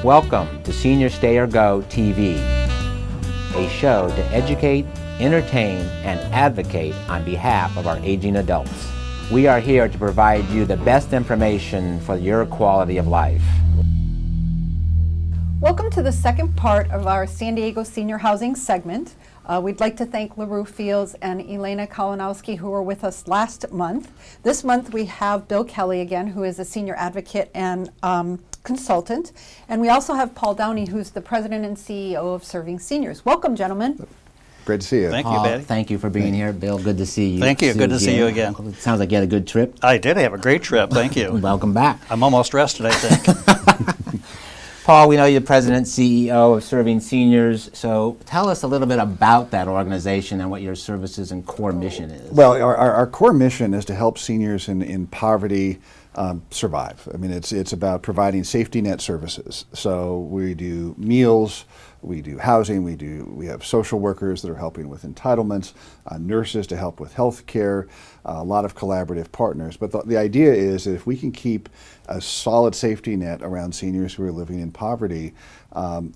Welcome to Senior Stay or Go TV, a show to educate, entertain, and advocate on behalf of our aging adults. We are here to provide you the best information for your quality of life. Welcome to the second part of our San Diego Senior Housing segment. We'd like to thank LaRue Fields and Elena Kalinowski, who were with us last month. This month we have Bill Kelly again, who is a senior advocate and consultant. And we also have Paul Downey, who's the president and CEO of Serving Seniors. Welcome, gentlemen. Great to see you. Thank you, Betty. Thank you for being here. Bill, good to see you. Thank you. Good to see you again. It sounds like you had a good trip. I did have a great trip. Thank you. Welcome back. I'm almost rested, I think. Paul, we know you're president, CEO of Serving Seniors, so tell us a little bit about that organization and what your services and core mission is. Well, our core mission is to help seniors in poverty survive. I mean, it's about providing safety net services. So we do meals, we do housing, we have social workers that are helping with entitlements, nurses to help with health care, a lot of collaborative partners. But the idea is that if we can keep a solid safety net around seniors who are living in poverty,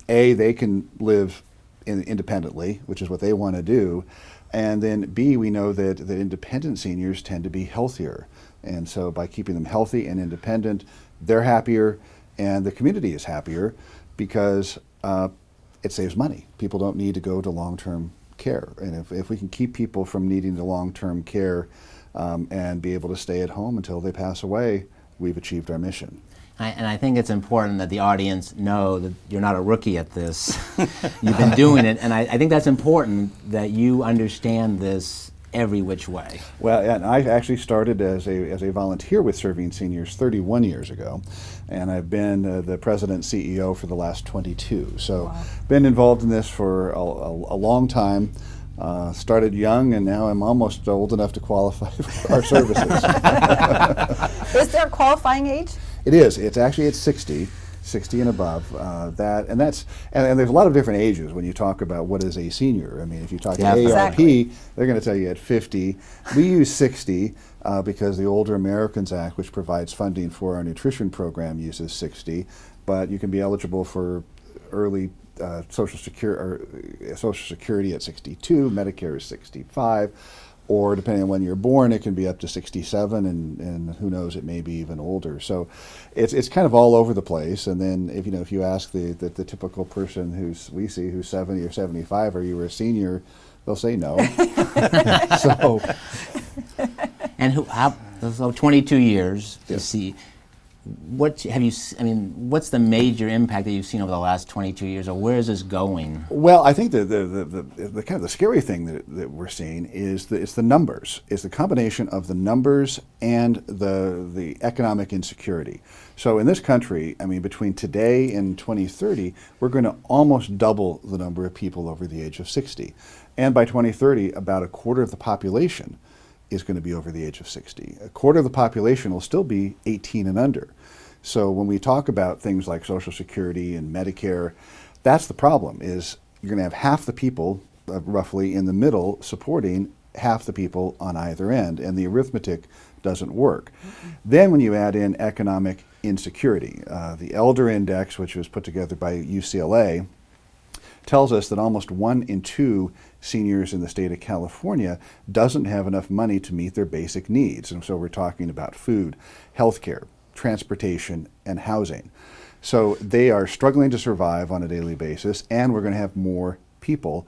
they can live independently, which is what they want to do, and then B, we know that independent seniors tend to be healthier. And so by keeping them healthy and independent, they're happier and the community is happier because it saves money. People don't need to go to long-term care. And if we can keep people from needing the long-term care and be able to stay at home until they pass away, we've achieved our mission. And I think it's important that the audience know that you're not a rookie at this. You've been doing it, and I think that's important that you understand this every which way. Well, and I actually started as a volunteer with Serving Seniors 31 years ago, and I've been the president CEO for the last 22. So, wow. Been involved in this for a long time. Started young, and now I'm almost old enough to qualify for our services. Is there a qualifying age? It is. It's 60 and above. And there's a lot of different ages when you talk about what is a senior. I mean, if you talk to AARP, exactly. They're going to tell you at 50. We use 60 because the Older Americans Act, which provides funding for our nutrition program, uses 60. But you can be eligible for early Social Security at 62. Medicare is 65. Or depending on when you're born, it can be up to 67, and who knows, it may be even older. So it's kind of all over the place. And then if you ask the typical person who's 70 or 75, are you a senior? They'll say no. So. And so 22 years to Yes. see. What's the major impact that you've seen over the last 22 years, or where is this going? Well, I think the kind of the scary thing that we're seeing is it's the numbers. It's the combination of the numbers and the economic insecurity. So in this country, I mean, between today and 2030, we're going to almost double the number of people over the age of 60. And by 2030, about a quarter of the population is going to be over the age of 60. A quarter of the population will still be 18 and under. So when we talk about things like Social Security and Medicare, that's the problem, is you're going to have half the people roughly in the middle supporting half the people on either end, and the arithmetic doesn't work. Mm-hmm. Then when you add in economic insecurity, the Elder Index, which was put together by UCLA, tells us that almost 1 in 2 seniors in the state of California doesn't have enough money to meet their basic needs. And so we're talking about food, healthcare, transportation, and housing. So they are struggling to survive on a daily basis, and we're going to have more people.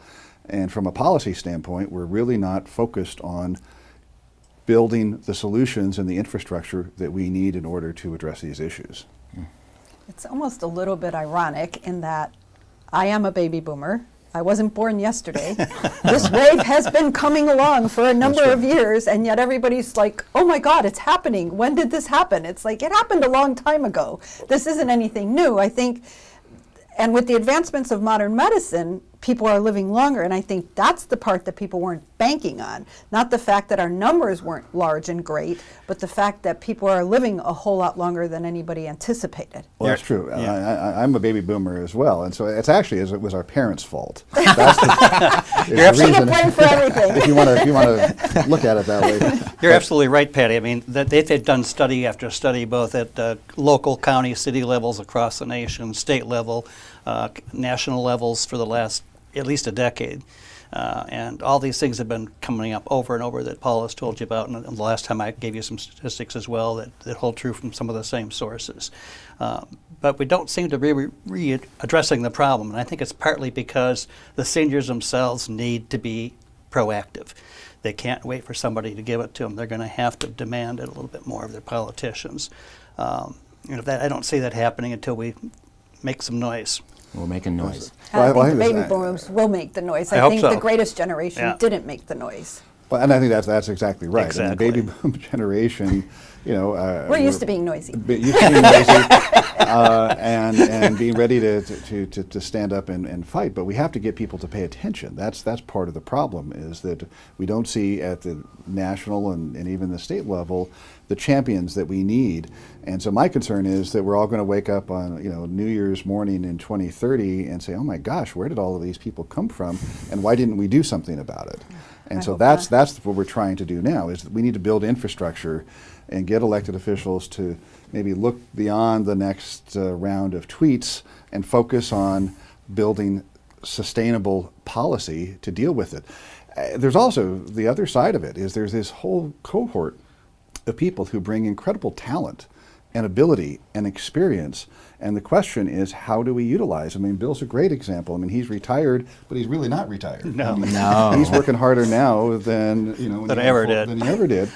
And from a policy standpoint, we're really not focused on building the solutions and the infrastructure that we need in order to address these issues. It's almost a little bit ironic in that I am a baby boomer. I wasn't born yesterday. This wave has been coming along for a number of years, and yet everybody's like, oh my God, it's happening. When did this happen? It's like, it happened a long time ago. This isn't anything new, I think. And with the advancements of modern medicine, people are living longer, and I think that's the part that people weren't banking on. Not the fact that our numbers weren't large and great, but the fact that people are living a whole lot longer than anybody anticipated. Well, that's true. Yeah. I'm a baby boomer as well, and so it was our parents' fault. That's You're She get blamed for everything. if you want to look at it that way. You're absolutely right, Patty. I mean, they've done study after study, both at local, county, city levels across the nation, state level, national levels for the last at least a decade. And all these things have been coming up over and over that Paul has told you about, and the last time I gave you some statistics as well that hold true from some of the same sources. But we don't seem to be addressing the problem, and I think it's partly because the seniors themselves need to be proactive. They can't wait for somebody to give it to them. They're going to have to demand it a little bit more of their politicians. And I don't see that happening until we make some noise. We're making noise. I Well, think the I think baby this- boomers will make the noise. I I hope think so. the greatest generation Yeah. didn't make the noise. Well, and I think that's exactly right. Exactly. I mean, the baby boom generation, We're used to being noisy. used to being noisy, and being ready to stand up and fight. But we have to get people to pay attention. That's part of the problem, is that we don't see at the national and even the state level the champions that we need. And so my concern is that we're all going to wake up on New Year's morning in 2030 and say, oh my gosh, where did all of these people come from, and why didn't we do something about it? And I so hope that's not. what we're trying to do now, is that we need to build infrastructure and get elected officials to maybe look beyond the next round of tweets and focus on building sustainable policy to deal with it. There's also the other side of it, is there's this whole cohort of people who bring incredible talent and ability and experience. And the question is, how do we utilize? I mean, Bill's a great example. I mean, he's retired, but he's really not retired. No. I mean, No. He's working harder now than Than he ever did. Than he ever did.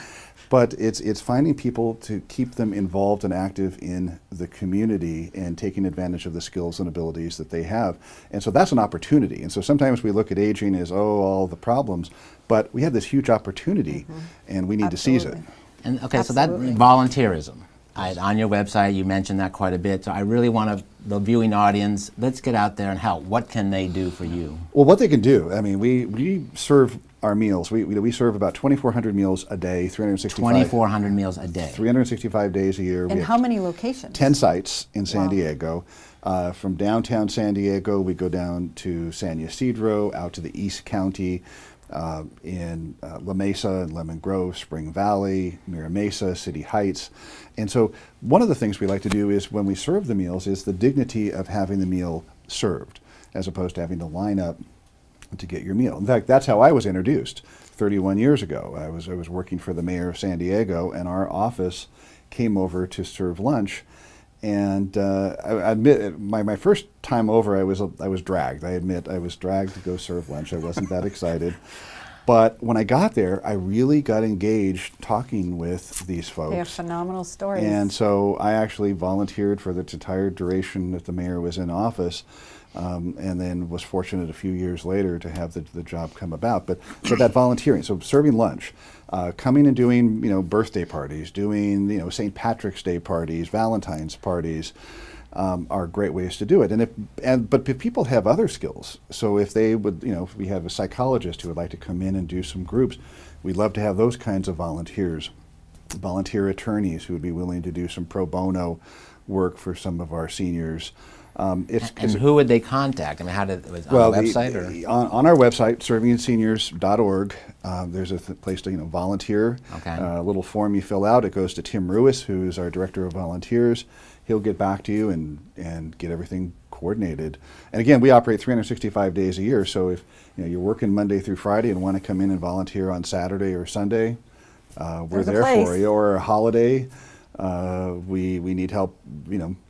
But it's finding people to keep them involved and active in the community and taking advantage of the skills and abilities that they have. And so that's an opportunity. And so sometimes we look at aging as, all the problems, but we have this huge opportunity, and we need to seize it. Absolutely. And okay, so that Absolutely. volunteerism. On your website, you mentioned that quite a bit. So I really want the viewing audience, let's get out there and help. What can they do for you? Well, what they can do, I mean, we serve our meals. We serve about 2,400 meals a day, 2,400 meals a day. 365 days a year. And We how have many locations? 10 sites in San Wow. Diego. From downtown San Diego, we go down to San Ysidro, out to the East County, in La Mesa and Lemon Grove, Spring Valley, Mira Mesa, City Heights. And so one of the things we like to do is, when we serve the meals, is the dignity of having the meal served, as opposed to having to line up to get your meal. In fact, that's how I was introduced 31 years ago. I was working for the mayor of San Diego, and our office came over to serve lunch. And I admit, my first time over, I was dragged. I admit, I was dragged to go serve lunch. I wasn't that excited. But when I got there, I really got engaged talking with these folks. They have phenomenal stories. And so I actually volunteered for the entire duration that the mayor was in office, and then was fortunate a few years later to have the job come about. But that volunteering, so serving lunch, coming and doing birthday parties, doing St. Patrick's Day parties, Valentine's parties, are great ways to do it. But if people have other skills, so if they would, if we have a psychologist who would like to come in and do some groups, we'd love to have those kinds of volunteers. Volunteer attorneys who would be willing to do some pro bono work for some of our seniors. And who would they contact? I mean, on the website? Or? On our website, servingseniors.org, there's a place to volunteer. Okay. A little form you fill out. It goes to Tim Ruiz, who's our director of volunteers. He'll get back to you and get everything coordinated. And again, we operate 365 days a year. So if you're working Monday through Friday and want to come in and volunteer on Saturday or Sunday, we're There's a there place. for you. Or a holiday, we need help.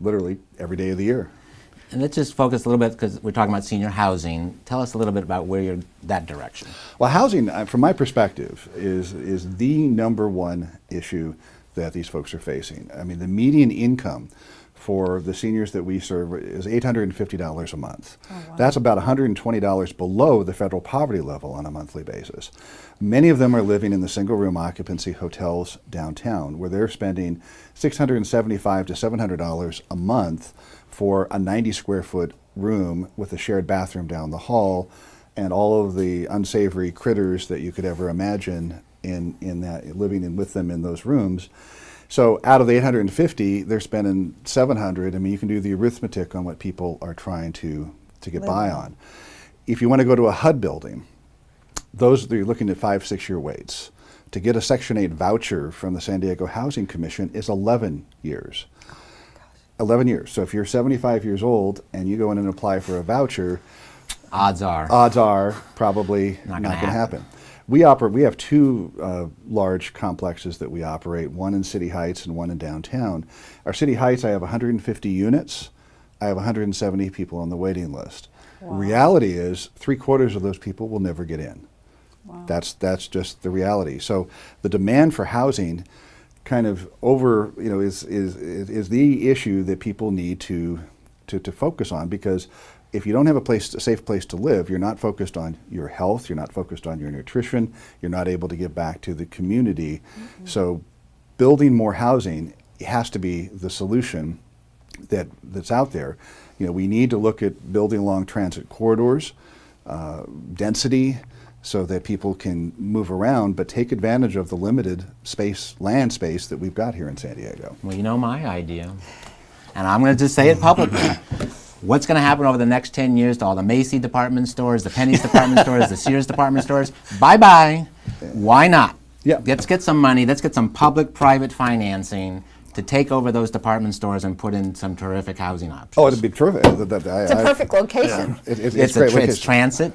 Literally every day of the year. And let's just focus a little bit, because we're talking about senior housing. Tell us a little bit about where you're that direction. Well, housing, from my perspective, is the number one issue that these folks are facing. I mean, the median income for the seniors that we serve is $850 a month. Oh, wow. That's about $120 below the federal poverty level on a monthly basis. Many of them are living in the single-room occupancy hotels downtown, where they're spending $675 to $700 a month for a 90 square foot room with a shared bathroom down the hall, and all of the unsavory critters that you could ever imagine in that, living in with them in those rooms. So out of the 850, they're spending 700. I mean, you can do the arithmetic on what people are trying to get by on. If you want to go to a HUD building, you're looking at 5-6 year waits. To get a Section 8 voucher from the San Diego Housing Commission is 11 years. 11 years. So if you're 75 years old and you go in and apply for a voucher, Odds are probably Not not gonna going to happen. We have two large complexes that we operate, one in City Heights and one in downtown. Our City Heights, I have 150 units. I have 170 people on the waiting list. Wow. Reality is 3/4 of those people will never get in. Wow. That's just the reality. So the demand for housing kind of is the issue that people need to focus on, because if you don't have a safe place to live, you're not focused on your health, you're not focused on your nutrition, you're not able to give back to the community. Mm-hmm. So building more housing has to be the solution that's out there. We need to look at building along transit corridors, density, so that people can move around, but take advantage of the limited land space that we've got here in San Diego. Well, you know my idea, and I'm going to just say it publicly. What's going to happen over the next 10 years to all the Macy department stores, the Penny's department stores, the Sears department stores? Bye-bye. Why not? Yeah. Let's get some money. Let's get some public-private financing to take over those department stores and put in some terrific housing options. Oh, it'd be terrific. It's a perfect location. It's great. It's transit.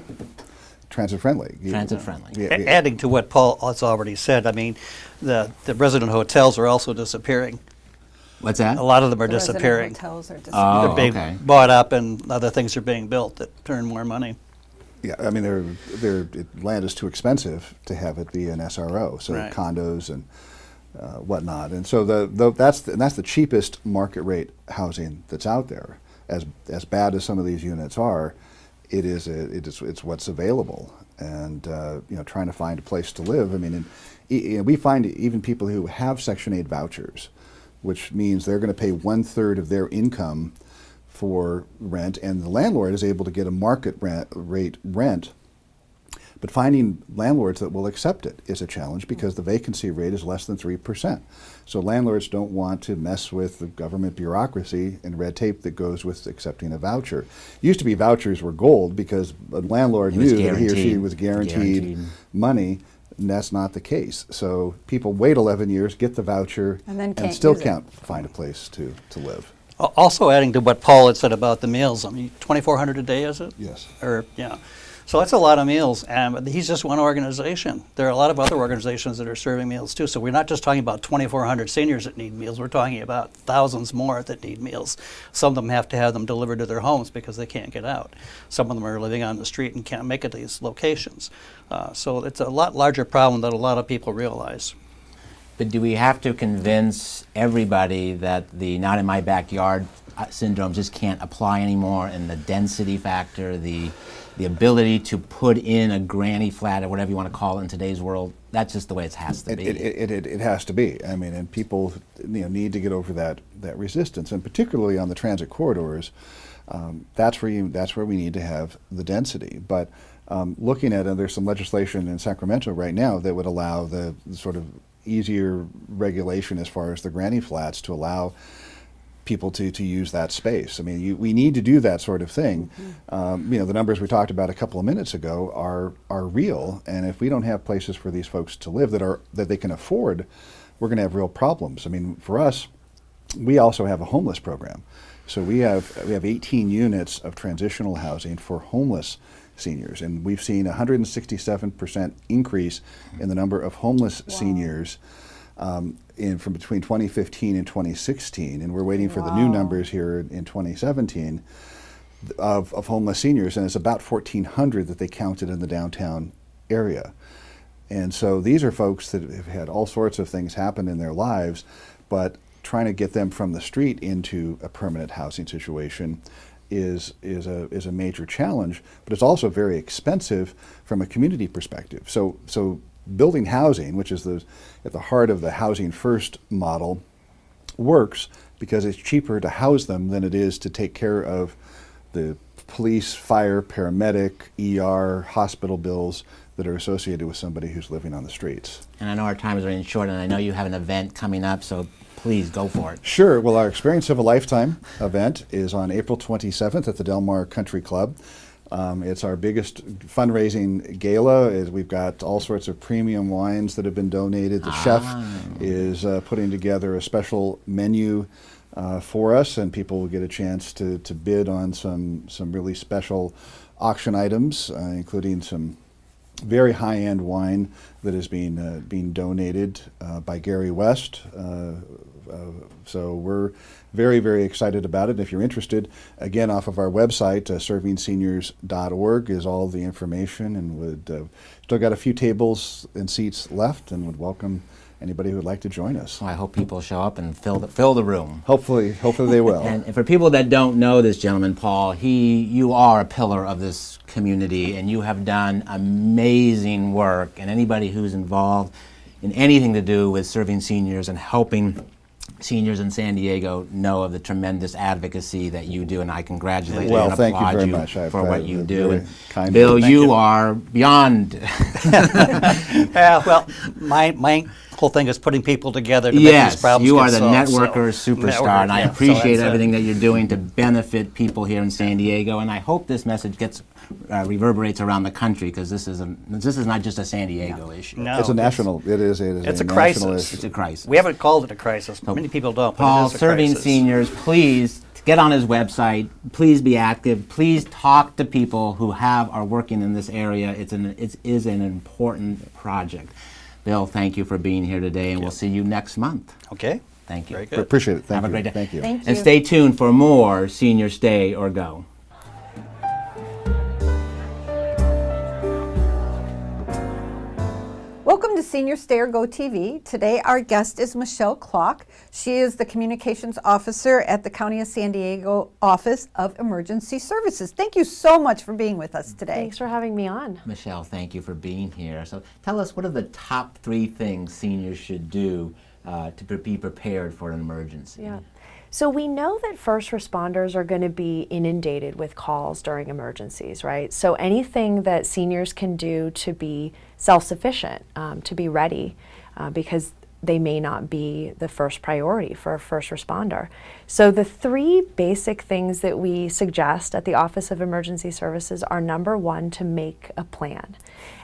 Transit friendly. Transit friendly. Yeah. Adding to what Paul has already said, I mean, the resident hotels are also disappearing. What's that? A lot of them are The resident disappearing. hotels are disappearing. Oh, They're being okay. bought up, and other things are being built that turn more money. Yeah, I mean, land is too expensive to have it be an SRO, so Right. condos and whatnot, and so that's the cheapest market rate housing that's out there. As bad as some of these units are, it's what's available, and trying to find a place to live. I mean, we find even people who have Section 8 vouchers, which means they're going to pay 1/3 of their income for rent, and the landlord is able to get a market rate rent. But finding landlords that will accept it is a challenge, because the vacancy rate is less than 3%. So landlords don't want to mess with the government bureaucracy and red tape that goes with accepting a voucher. Used to be vouchers were gold because a landlord It was knew that he or she guaranteed. was guaranteed money, and that's not the case. So people wait 11 years, get the voucher, And then can't still use it. can't find a place to live. Also adding to what Paul had said about the meals, I mean, 2,400 a day, is it? Yes. So that's a lot of meals, and he's just one organization. There are a lot of other organizations that are serving meals too. So we're not just talking about 2,400 seniors that need meals. We're talking about thousands more that need meals. Some of them have to have them delivered to their homes because they can't get out. Some of them are living on the street and can't make it to these locations. So it's a lot larger problem than a lot of people realize. But do we have to convince everybody that the not in my backyard syndrome just can't apply anymore, and the density factor, the ability to put in a granny flat or whatever you want to call it in today's world, that's just the way it has to be? It has to be. I mean, and people need to get over that resistance, and particularly on the transit corridors, that's where we need to have the density. But looking at it, there's some legislation in Sacramento right now that would allow the sort of easier regulation as far as the granny flats to allow people to use that space. I mean, we need to do that sort of thing. Mm-hmm. The numbers we talked about a couple of minutes ago are real, and if we don't have places for these folks to live that they can afford, we're going to have real problems. I mean, for us, we also have a homeless program. So we have 18 units of transitional housing for homeless seniors, and we've seen a 167% increase in the number of homeless seniors from between 2015 and 2016, and we're waiting for the new numbers here in 2017 of homeless seniors, and it's about 1,400 that they counted in the downtown area. And so these are folks that have had all sorts of things happen in their lives, but trying to get them from the street into a permanent housing situation is a major challenge, but it's also very expensive from a community perspective. So building housing, which is at the heart of the housing first model, works because it's cheaper to house them than it is to take care of the police, fire, paramedic, ER, hospital bills that are associated with somebody who's living on the streets. And I know our time is running short, and I know you have an event coming up, so please go for it. Sure. Well, our Experience of a Lifetime event is on April 27th at the Del Mar Country Club. It's our biggest fundraising gala. We've got all sorts of premium wines that have been donated. The chef is putting together a special menu for us, and people will get a chance to bid on some really special auction items, including some very high-end wine that is being donated by Gary West. So we're very, very excited about it. If you're interested, again, off of our website, servingseniors.org is all the information, and would still got a few tables and seats left, and would welcome anybody who would like to join us. So I hope people show up and fill the room. Hopefully they will. And for people that don't know this gentleman, Paul, you are a pillar of this community, and you have done amazing work. And anybody who's involved in anything to do with serving seniors and helping seniors in San Diego know of the tremendous advocacy that you do, and I congratulate you and thank you applaud very you much. for what you do. Very And kind Bill, of you are beyond. Well, my whole thing is putting people together to make these Yes, problems you get are the solved, networker so- superstar, Networker, and I yeah, so appreciate that's it. everything that you're doing to benefit people here in San Diego. And I hope this message gets reverberates around the country, because this is not just a San Diego issue. No, It's a national. It is it's a a national crisis. issue. It's a crisis. We haven't called it a crisis. Many people don't. But Paul, it is a serving crisis. seniors, please get on his website. Please be active. Please talk to people who are working in this area. It is an important project. Bill, thank you for being here today, and we'll see you next month. Okay. Thank you. Very good. Appreciate it. Thank Have a you. great day. Thank you. Thank you. And stay tuned for more Senior Stay or Go. Welcome to Senior Stay or Go TV. Today our guest is Michelle Klock. She is the Communications Officer at the County of San Diego Office of Emergency Services. Thank you so much for being with us today. Thanks for having me on. Michelle, thank you for being here. So tell us, what are the top 3 things seniors should do to be prepared for an emergency? Yeah. So we know that first responders are going to be inundated with calls during emergencies, right? So anything that seniors can do to be self-sufficient, to be ready, because they may not be the first priority for a first responder. So the 3 basic things that we suggest at the Office of Emergency Services are, number 1, to make a plan.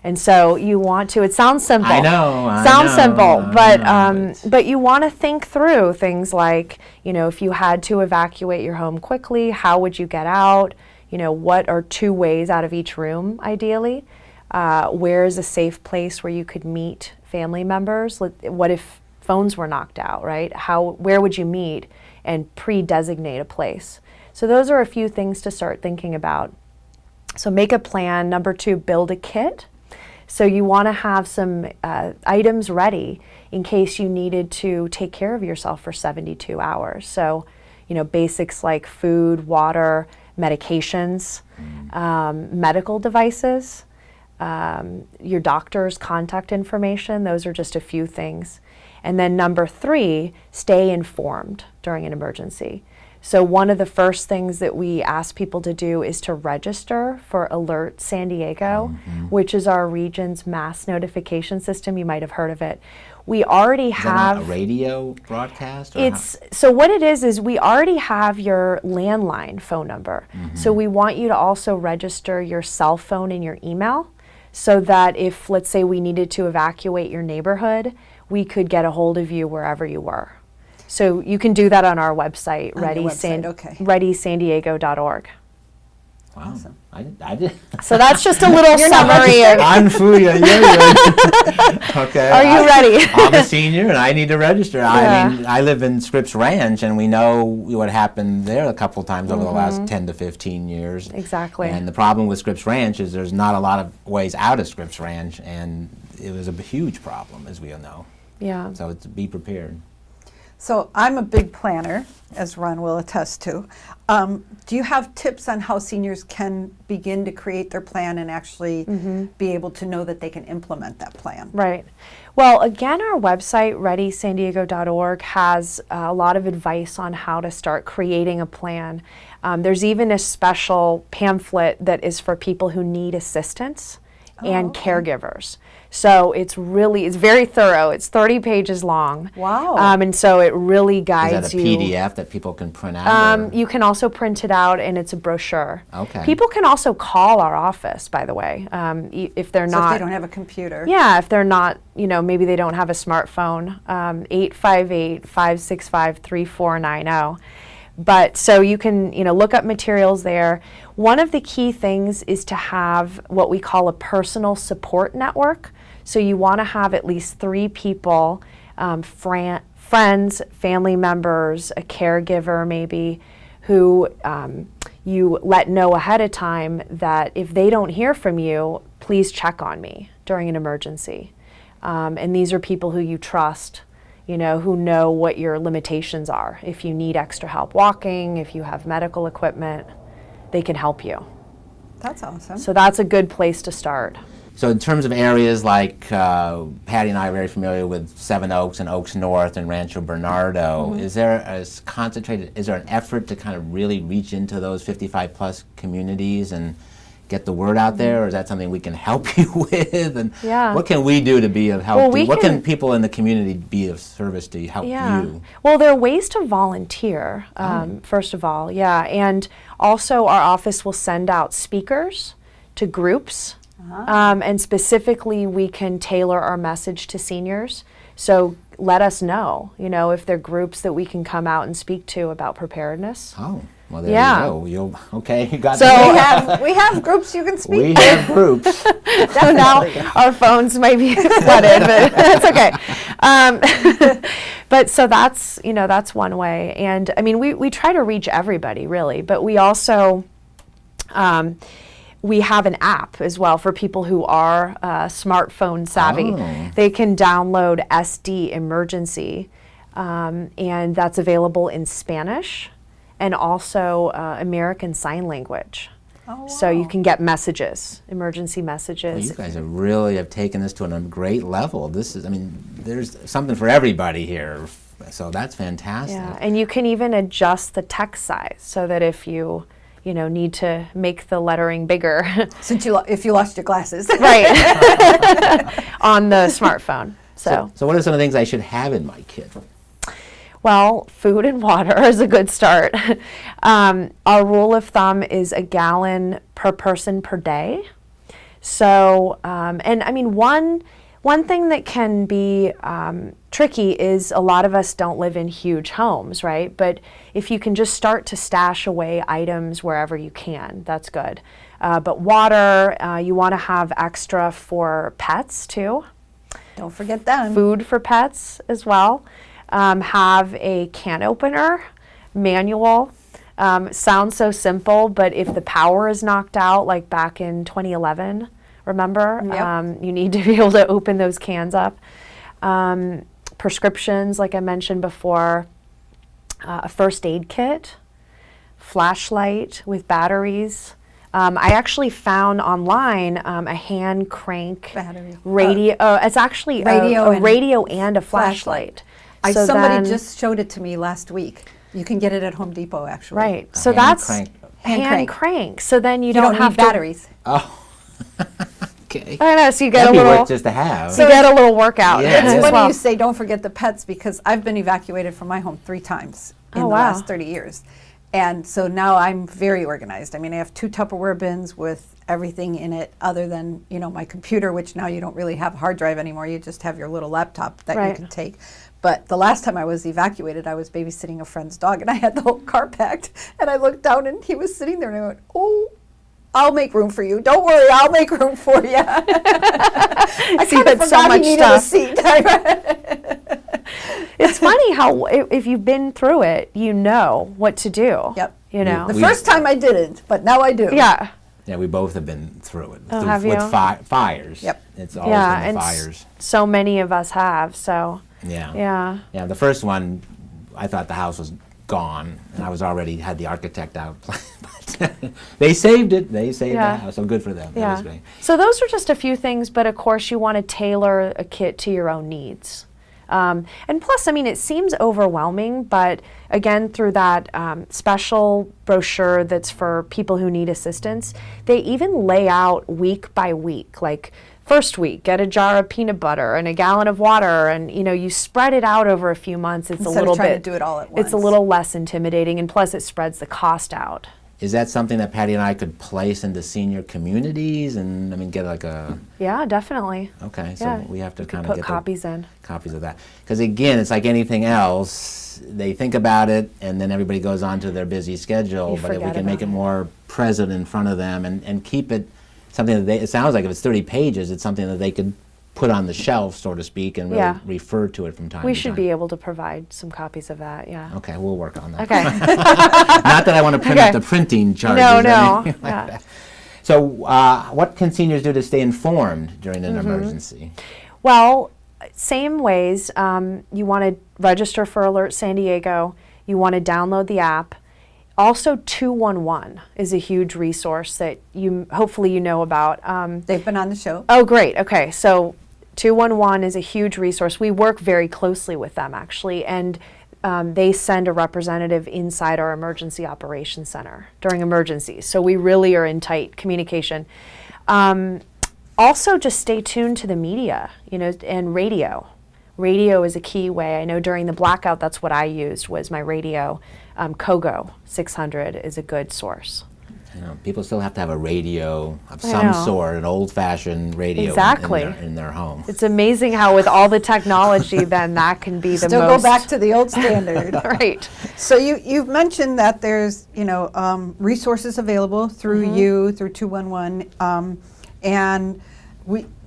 And so you want to, it sounds simple. I know. Sounds simple, but you want to think through things like, if you had to evacuate your home quickly, how would you get out? What are 2 ways out of each room, ideally? Where is a safe place where you could meet family members? What if phones were knocked out, right? Where would you meet, and pre-designate a place? So those are a few things to start thinking about. So make a plan. Number 2, build a kit. So you want to have some items ready in case you needed to take care of yourself for 72 hours. So, basics like food, water, medications, medical devices, your doctor's contact information. Those are just a few things. And then number 3, stay informed during an emergency. So one of the first things that we ask people to do is to register for Alert San Diego, which is our region's mass notification system. You might have heard of it. We already have a radio broadcast? Or so what it is we already have your landline phone number. So we want you to also register your cell phone and your email, so that if, let's say, we needed to evacuate your neighborhood, we could get a hold of you wherever you were. So you can do that on our website, readysandiego.org. Wow. I did. So that's just a little summary of, I'm food. Yeah. Okay. are you ready? I'm a senior and I need to register. Yeah. I mean, I live in Scripps Ranch, and we know what happened there a couple times over the last 10 to 15 years. Exactly. And the problem with Scripps Ranch is there's not a lot of ways out of Scripps Ranch, and it was a huge problem, as we all know. Yeah. So be prepared. So I'm a big planner, as Ron will attest to. Do you have tips on how seniors can begin to create their plan and actually be able to know that they can implement that plan? Right. Well, again, our website, readysandiego.org, has a lot of advice on how to start creating a plan. There's even a special pamphlet that is for people who need assistance and caregivers. So it's very thorough. It's 30 pages long. Wow. And so it really Is guides that a you. PDF that people can print out? or- You can also print it out, and it's a brochure. Okay. People can also call our office, by the way, if they're So not. if they don't have a computer. Yeah, if they're not, maybe they don't have a smartphone, 858-565-3490. But so you can, look up materials there. One of the key things is to have what we call a personal support network. So you want to have at least 3 people, friends, family members, a caregiver maybe, who you let know ahead of time that if they don't hear from you, please check on me during an emergency. And these are people who you trust, who know what your limitations are. If you need extra help walking, if you have medical equipment, they can help you. That's awesome. So that's a good place to start. So in terms of areas like Patty and I are very familiar with Seven Oaks and Oaks North and Rancho Bernardo, is there an effort to kind of really reach into those 55 plus communities and get the word out there, or is that something we can help you with? And Yeah. what can we do to be of help? Well, what can people in the community be of service to help you? Well, there are ways to volunteer, first of all, and also our office will send out speakers to groups, and specifically we can tailor our message to seniors. So let us know, if there are groups that we can come out and speak to about preparedness. Oh, well, there Yeah. you go. You got So- that. we have groups you can speak We to. have groups. So now our phones might be flooded, but that's okay. But so that's one way. And I mean, we try to reach everybody really, but we also, we have an app as well for people who are smartphone savvy. Oh. They can download SD Emergency, and that's available in Spanish and also American Sign Language. Oh, So you wow. can get messages, emergency messages. Well, you guys have taken this to a great level. There's something for everybody here. So that's fantastic. Yeah, and you can even adjust the text size so that if you need to make the lettering bigger, Since if you lost your glasses. right, on the smartphone. So, So what are some of the things I should have in my kit? well, food and water is a good start. Our rule of thumb is a gallon per person per day. So, and I mean, one thing that can be tricky is a lot of us don't live in huge homes, right? But if you can just start to stash away items wherever you can, that's good. But water, you want to have extra for pets too. Don't forget them. Food for pets as well. Have a can opener, manual. Sounds so simple, but if the power is knocked out, like back in 2011, remember? Yep. You need to be able to open those cans up. Prescriptions, like I mentioned before, a first aid kit, flashlight with batteries. I actually found online a hand crank Battery. radio. It's actually Radio a and radio and a flashlight. So somebody then- just showed it to me last week. You can get it at Home Depot, actually. right. So hand that's crank. hand crank. So then you, You don't have need batteries. Oh, okay. I know. So you get That'd a be little. worth just to have. So you get a little workout. Yeah, It's yeah. as funny well. you say don't forget the pets because I've been evacuated from my home 3 times in Oh, the wow. last 30 years. And so now I'm very organized. I mean, I have 2 Tupperware bins with everything in it other than, my computer, which now you don't really have a hard drive anymore. You just have your little laptop that Right. you can take. But the last time I was evacuated, I was babysitting a friend's dog and I had the whole car packed. And I looked down and he was sitting there and I went, oh, I'll make room for you. Don't worry, I'll make room for you. I See, kind of but so forgot much he needed a stuff. seat. It's funny how if you've been through it, you know what to do. Yep. You know. The first time I didn't, but now I do. Yeah. Yeah, we both have been through it. Oh, have you? With fires. Yep. It's always Yeah, been and the fires. so many of us have. So Yeah. yeah. Yeah, the first one I thought the house was gone, and I was already had the architect out. But they saved it. They saved Yeah. the house. So good for them. That was great. So those are just a few things, but of course you want to tailor a kit to your own needs. And plus, I mean, it seems overwhelming, but again, through that special brochure that's for people who need assistance, they even lay out week by week, like first week, get a jar of peanut butter and a gallon of water, and you spread it out over a few months. It's Instead a little of trying bit, to do it all at it's a once. little less intimidating, and plus it spreads the cost out. Is that something that Patty and I could place into senior communities and get like a? Yeah, definitely. Okay, so Yeah. we have to You could kind of put get copies in. copies of that, because again, it's like anything else. They think about it, and then everybody goes on to their busy schedule. You But if we forget can make it about it. more present in front of them and keep it something that it sounds like if it's 30 pages, it's something that they could put on the shelf, so to speak, and really Yeah. refer to it from time We to should time. be able to provide some copies of that, yeah. Okay, we'll work on that. Okay. Not that I want to print out Okay. the printing charges. No, or no. anything like Yeah. that. So, what can seniors do to stay informed during an emergency? Well, same ways. You want to register for Alert San Diego. You want to download the app. Also, 211 is a huge resource that hopefully you know about. They've been on the show. Oh, great. Okay, so 211 is a huge resource. We work very closely with them, actually, and they send a representative inside our emergency operations center during emergencies. So we really are in tight communication. Also, just stay tuned to the media, and radio. Radio is a key way. I know during the blackout, that's what I used was my radio. Kogo 600 is a good source. People still have to have a radio of I some know. sort, an old-fashioned radio Exactly. in their home. It's amazing how with all the technology, then that can be the Still most. go back to the old standard. Right. So you've mentioned that there's resources available through you, through 211, and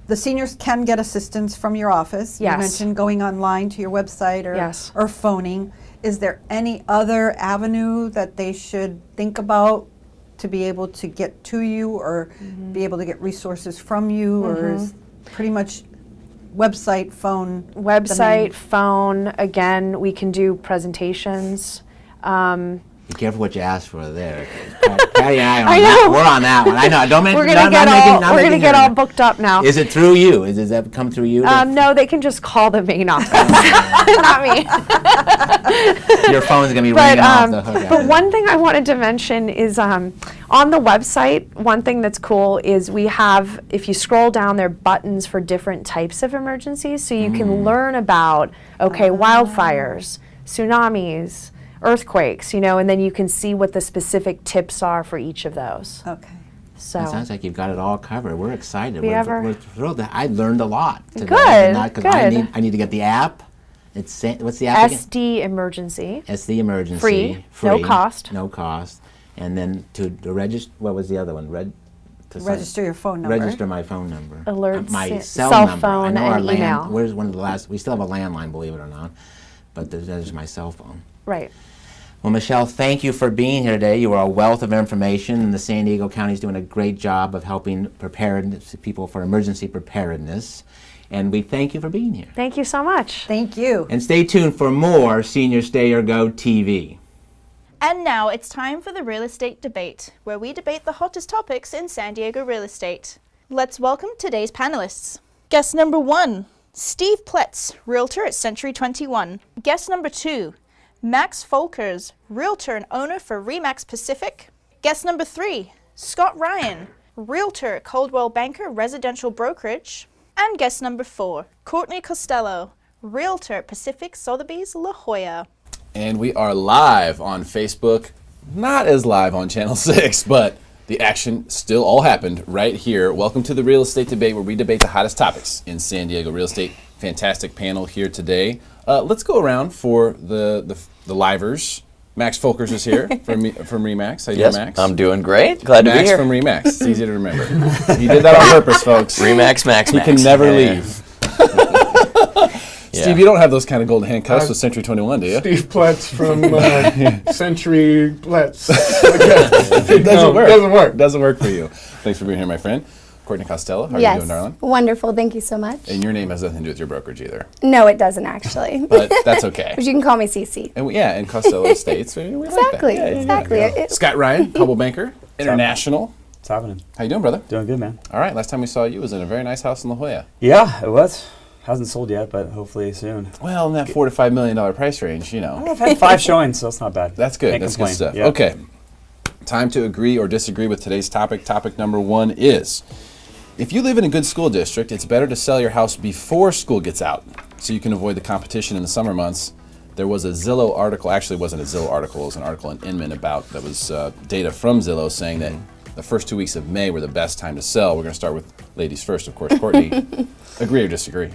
the seniors can get assistance from your office. Yes. You mentioned going online to your website Yes. or phoning. Is there any other avenue that they should think about to be able to get to you or be able to get resources from you, or is pretty much website, phone? the main- Website, phone. Again, we can do presentations. Be careful what you ask for there. Patty and I, I know. we're on that one. I know. Don't make. We're not- gonna get not making- all not we're gonna making get her- all booked up now. Is it through you? Does that come through you? No, they can just call the main office, not me. Your phone's gonna be But, ringing off the hook. but after one thing I wanted to mention is on the website, one thing that's cool is we have, if you scroll down, there are buttons for different types of emergencies. So you can learn about, wildfires, tsunamis, earthquakes, and then you can see what the specific tips are for each of those. Okay. So It sounds like you've got it all covered. We're excited. We We're, ever- we're thrilled. I learned a lot today. Good, Because I good. need to get the app. What's the app again? SD emergency. SD Emergency. Free, no cost. No cost. And then to register, what was the other one? To sign- Register your phone number. Register my phone number. Alerts, My cell cell number. I phone, know our and email. Where's one of the last? We still have a landline, believe it or not. But there's my cell phone. Right. Well, Michelle, thank you for being here today. You are a wealth of information, and the San Diego County is doing a great job of helping people for emergency preparedness. And we thank you for being here. Thank you so much. Thank you. And stay tuned for more Senior Stay or Go TV. And now it's time for the real estate debate, where we debate the hottest topics in San Diego real estate. Let's welcome today's panelists. Guest number 1, Steve Ploetz, Realtor at Century 21. Guest number 2, Max Folkers, Realtor and owner for Remax Pacific. Guest number 3, Scott Ryan, Realtor at Coldwell Banker Residential Brokerage. And guest number 4, Courtney Costello, Realtor at Pacific Sotheby's La Jolla. And we are live on Facebook, not as live on Channel 6, but the action still all happened right here. Welcome to the Real Estate Debate, where we debate the hottest topics in San Diego real estate. Fantastic panel here today. Let's go around for the livers. Max Folkers is here from Remax. How you Yes, doing, Max? I'm doing great. Glad to be Max here. from Remax. It's easy to remember. He did that on purpose, folks. Remax, Max, He Max. can never Yeah. leave. Yeah. Steve, you don't have those kind of golden handcuffs with Century 21, do you? Steve Ploetz from Century Ploetz. It doesn't work. Doesn't work. Doesn't work for you. Thanks for being here, my friend. Courtney Costello. How are Yes. you doing, darling? Wonderful. Thank you so much. And your name has nothing to do with your brokerage either, No, it doesn't actually. but that's okay. But you can call me Cece. And and Costello Estates. We like that. Exactly. Yeah, Exactly. Scott Ryan, Coldwell Banker, International. What's happening? How you doing, brother? Doing good, man. All right. Last time we saw you was in a very nice house in La Jolla. Yeah, it was. Hasn't sold yet, but hopefully soon. Well, in that $4 to $5 million price range, I've had 5 showings, so it's not bad. That's good. Can't That's complain. good stuff. Yeah. Okay. Time to agree or disagree with today's topic. Topic number 1 is, if you live in a good school district, it's better to sell your house before school gets out so you can avoid the competition in the summer months. There was a Zillow article, actually it wasn't a Zillow article, it was an article in Inman that was data from Zillow saying that the first 2 weeks of May were the best time to sell. We're going to start with ladies first, of course. Courtney, agree or disagree?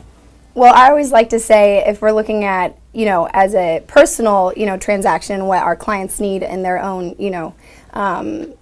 Well, I always like to say if we're looking at, as a personal, transaction, what our clients need in their own,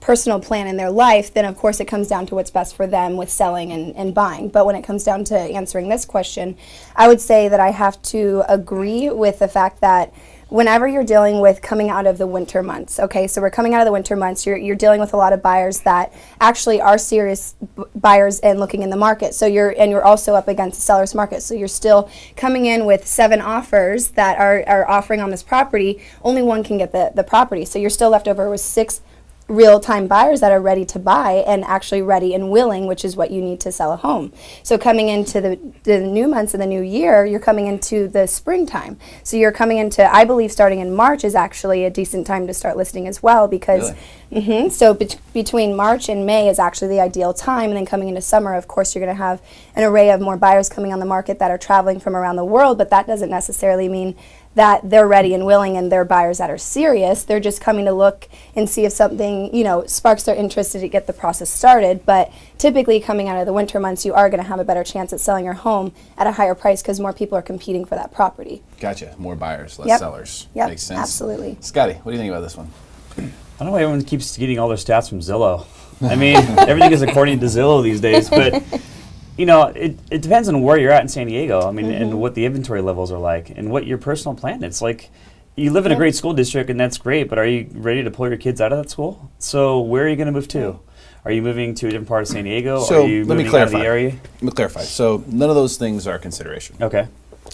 personal plan in their life, then of course it comes down to what's best for them with selling and buying. But when it comes down to answering this question, I would say that I have to agree with the fact that whenever you're dealing with coming out of the winter months, okay, so we're coming out of the winter months, you're dealing with a lot of buyers that actually are serious buyers and looking in the market. So you're also up against the seller's market. So you're still coming in with 7 offers that are offering on this property. Only one can get the property. So you're still left over with 6 real-time buyers that are ready to buy and actually ready and willing, which is what you need to sell a home. So coming into the new months of the new year, you're coming into the springtime. So you're coming into, I believe starting in March is actually a decent time to start listing as well, because so between March and May is actually the ideal time, and then coming into summer, of course, you're going to have an array of more buyers coming on the market that are traveling from around the world, but that doesn't necessarily mean that they're ready and willing and they're buyers that are serious. They're just coming to look and see if something, sparks their interest to get the process started. But typically coming out of the winter months, you are going to have a better chance at selling your home at a higher price because more people are competing for that property. Gotcha. More buyers, less sellers. Yep, Makes sense. absolutely. Scotty, what do you think about this one? I don't know why everyone keeps getting all their stats from Zillow. I mean, everything is according to Zillow these days, but it depends on where you're at in San Diego. I mean, and what the inventory levels are like, and what your personal plan is. Like, you live in a great school district, and that's great, but are you ready to pull your kids out of that school? So where are you going to move to? Are you moving to a different part of San Diego? So are you let me moving clarify. out of the area? Let me clarify. So none of those things are a consideration. Okay.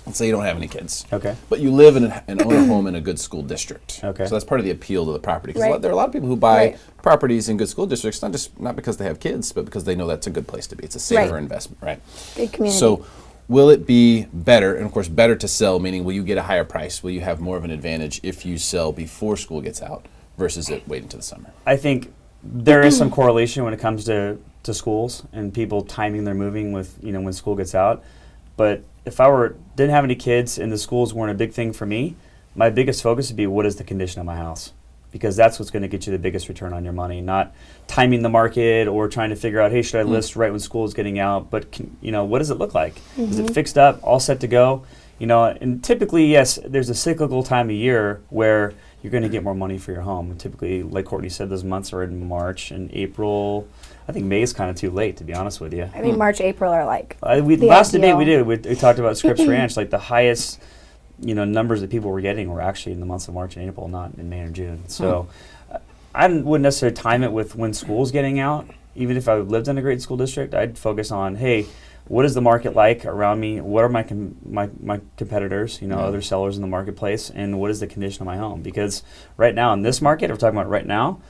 Let's say you don't have any kids. Okay. But you live and own a home in a good school district. Okay. So that's part of the appeal to the property. Because Right. there are a lot of people who buy Right. properties in good school districts, not because they have kids, but because they know that's a good place to be. It's a safer Right. investment, right? Good community. So will it be better, and of course better to sell, meaning will you get a higher price? Will you have more of an advantage if you sell before school gets out versus it waiting to the summer? I think there is some correlation when it comes to schools and people timing their moving with, when school gets out. But if I didn't have any kids and the schools weren't a big thing for me, my biggest focus would be what is the condition of my house? Because that's what's going to get you the biggest return on your money, not timing the market or trying to figure out, hey, should I list right when school is getting out? But, what does it look like? Is it fixed up, all set to go? And typically, yes, there's a cyclical time of year where you're going to get more money for your home. And typically, like Courtney said, those months are in March and April. I think May is kind of too late, to be honest with you. I mean, March, April are like Last debate we ideal. did, we talked about Scripps Ranch, like the highest, numbers that people were getting were actually in the months of March and April, not in May or June. So I wouldn't necessarily time it with when school's getting out. Even if I lived in a great school district, I'd focus on, hey, what is the market like around me? What are my competitors, other sellers in the marketplace, and what is the condition of my home? Because right now in this market, if we're talking about right now,